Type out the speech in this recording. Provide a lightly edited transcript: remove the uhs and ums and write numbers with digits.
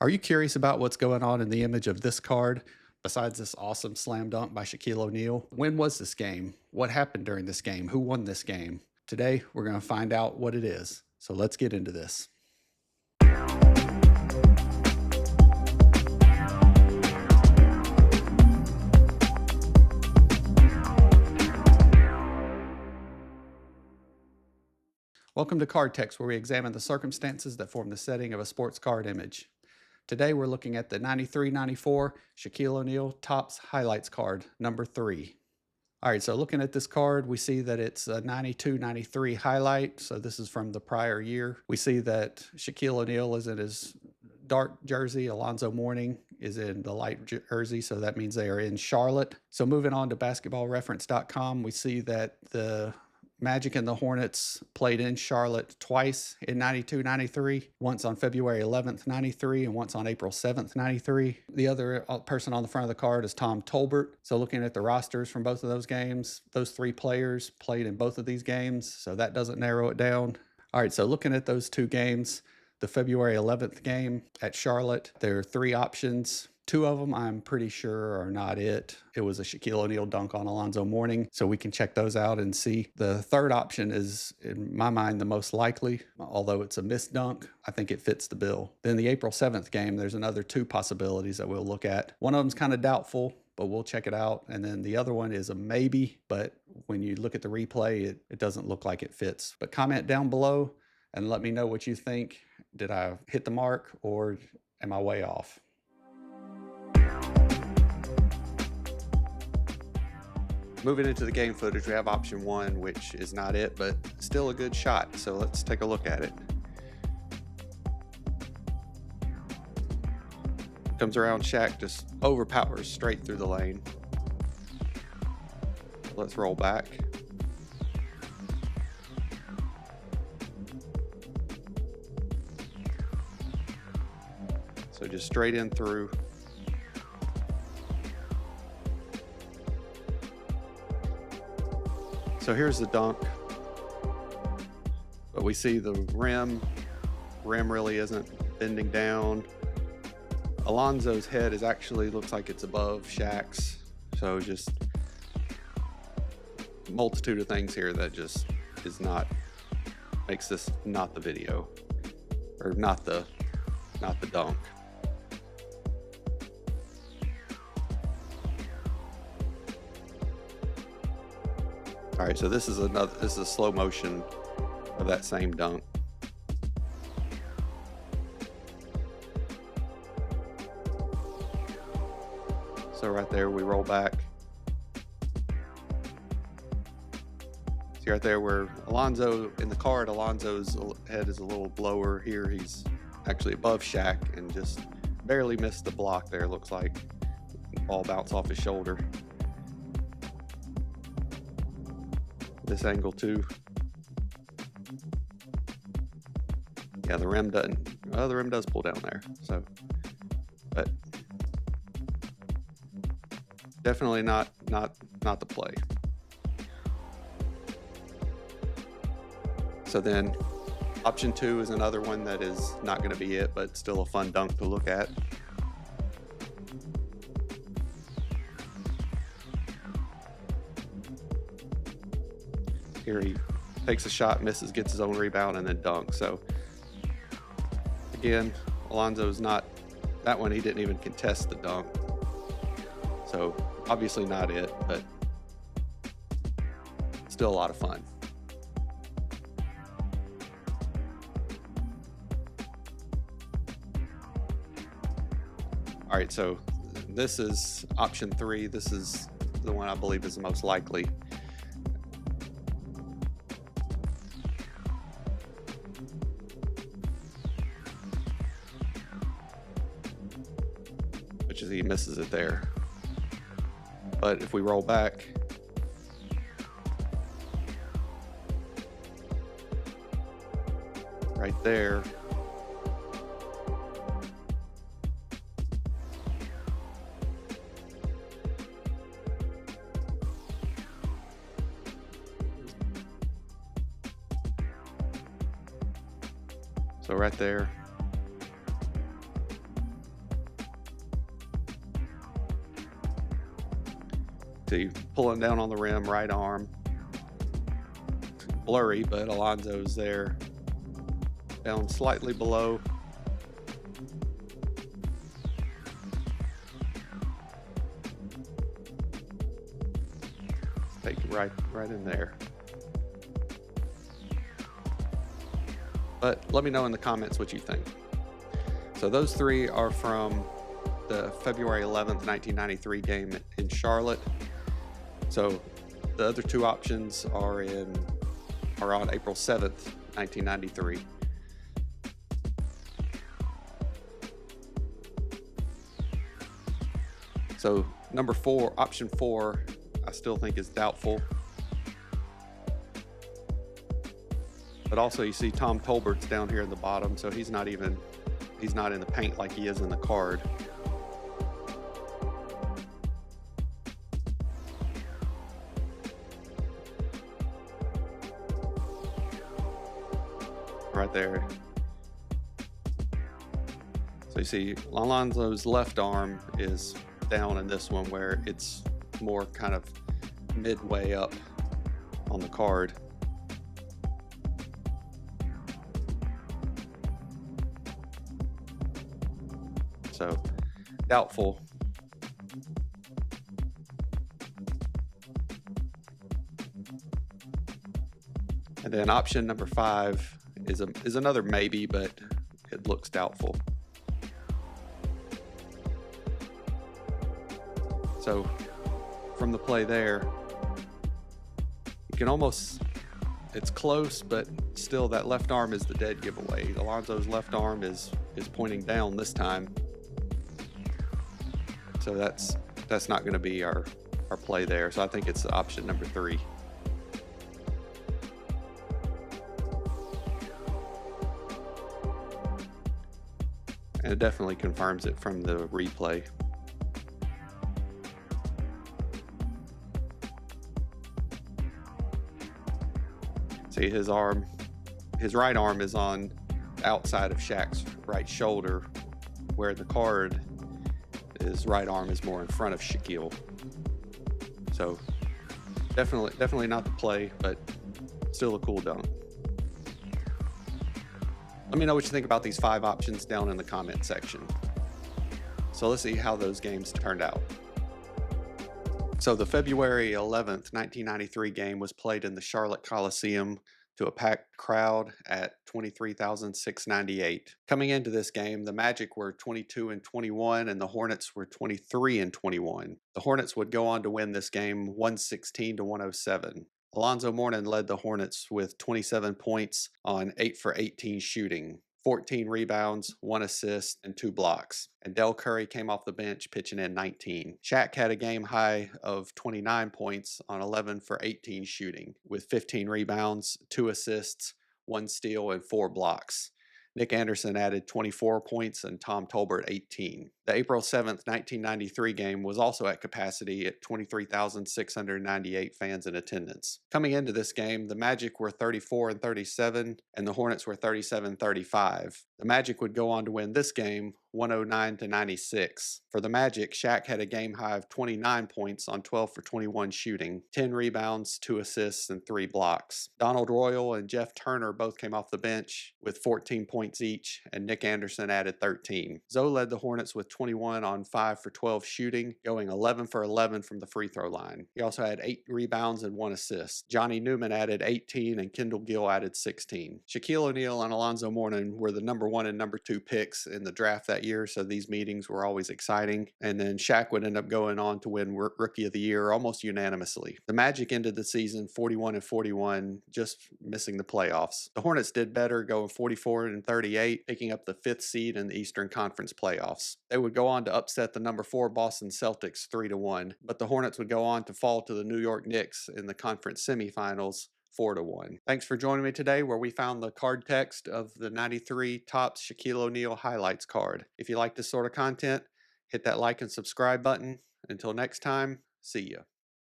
Are you curious about what's going on in the image of this card besides this awesome slam dunk by Shaquille O'Neal? When was this game? What happened during this game? Who won this game? Today, we're going to find out what it is. So let's get into this. Welcome to Cardtext, where we examine the circumstances that form the setting of a sports card image. Today we're looking at the 93-94 Shaquille O'Neal Topps Highlights card, number 3. All right, so looking at this card, we see that it's a 92-93 highlight, so this is from the prior year. We see that Shaquille O'Neal is in his dark jersey, Alonzo Mourning is in the light jersey, so that means they are in Charlotte. So moving on to basketballreference.com, we see that the Magic and the Hornets played in Charlotte twice in 92-93, once on February 11th, 93, and once on April 7th, 93. The other person on the front of the card is Tom Tolbert. So looking at the rosters from both of those games, those 3 players played in both of these games, so that doesn't narrow it down. All right, so looking at those 2 games, the February 11th game at Charlotte, there are 3 options. 2 of them I'm pretty sure are not it. It was a Shaquille O'Neal dunk on Alonzo Mourning, so we can check those out and see. The third option is, in my mind, the most likely. Although it's a missed dunk, I think it fits the bill. Then the April 7th game, there's another 2 possibilities that we'll look at. One of them's kind of doubtful, but we'll check it out. And then the other one is a maybe, but when you look at the replay, it doesn't look like it fits. But comment down below and let me know what you think. Did I hit the mark or am I way off? Moving into the game footage, we have option 1, which is not it, but still a good shot. So let's take a look at it. Comes around, Shaq just overpowers straight through the lane. Let's roll back. So just straight in through. So here's the dunk, but we see the rim really isn't bending down. Alonzo's head is actually looks like it's above Shaq's. So just a multitude of things here that just is not, makes this not the video, or not the dunk. All right, so this is a slow motion of that same dunk. So right there, we roll back. See right there where Alonzo, in the card, Alonzo's head is a little lower. Here he's actually above Shaq and just barely missed the block there, looks like. The ball bounced off his shoulder. This angle too. Yeah, the rim doesn't. Well, the rim does pull down there. So, but definitely not the play. So then, option 2 is another one that is not going to be it, but still a fun dunk to look at. Here he takes a shot, misses, gets his own rebound, and then dunks. So again, Alonzo's not, that one he didn't even contest the dunk. So obviously not it, but still a lot of fun. All right, so this is option 3. This is the one I believe is the most likely. Which is he misses it there. But if we roll back, right there, So right there. See, pulling down on the rim, right arm. Blurry, but Alonso's there. Down slightly below. Take it right in there. But let me know in the comments what you think. So those three are from the February 11th, 1993 game in Charlotte. So the other two options are on April 7th, 1993. So number 4, option 4, I still think is doubtful. But also you see Tom Tolbert's down here in the bottom, so he's not in the paint like he is in the card. Right there. So you see Alonso's left arm is down in this one, where it's more kind of midway up on the card. So doubtful. And then option number 5 is another maybe, but it looks doubtful. So from the play there, you can almost, it's close, but still that left arm is the dead giveaway. Alonso's left arm is pointing down this time. So that's not going to be our play there. So I think it's option number 3. And it definitely confirms it from the replay. See, his right arm is on the outside of Shaq's right shoulder, where the card, his right arm is more in front of Shaquille. So definitely not the play, but still a cool dunk. Let me know what you think about these 5 options down in the comment section. So let's see how those games turned out. So the February 11th, 1993 game was played in the Charlotte Coliseum to a packed crowd at 23,698. Coming into this game, the Magic were 22-21 and the Hornets were 23-21. The Hornets would go on to win this game 116-107. Alonzo Mourning led the Hornets with 27 points on 8 for 18 shooting, 14 rebounds, 1 assist, and 2 blocks. And Del Curry came off the bench pitching in 19. Shaq had a game high of 29 points on 11 for 18 shooting, with 15 rebounds, 2 assists, 1 steal, and 4 blocks. Nick Anderson added 24 points and Tom Tolbert 18. The April 7th, 1993 game was also at capacity at 23,698 fans in attendance. Coming into this game, the Magic were 34-37 and the Hornets were 37-35. The Magic would go on to win this game 109-96. For the Magic, Shaq had a game high of 29 points on 12 for 21 shooting, 10 rebounds, 2 assists, and 3 blocks. Donald Royal and Jeff Turner both came off the bench with 14 points each, and Nick Anderson added 13. Zoe led the Hornets with 21 on 5 for 12 shooting, going 11 for 11 from the free throw line. He also had 8 rebounds and 1 assist. Johnny Newman added 18 and Kendall Gill added 16. Shaquille O'Neal and Alonzo Mourning were the number 1 and number 2 picks in the draft that year, so these meetings were always exciting. And then Shaq would end up going on to win Rookie of the Year almost unanimously. The Magic ended the season 41-41, just missing the playoffs. The Hornets did better, going 44-38, picking up the 5th seed in the Eastern Conference playoffs. They would go on to upset the number 4 Boston Celtics 3-1, but the Hornets would go on to fall to the New York Knicks in the conference semifinals 4-1. Thanks for joining me today, where we found the card text of the 93 Topps Shaquille O'Neal highlights card. If you like this sort of content, hit that like and subscribe button. Until next time, see ya.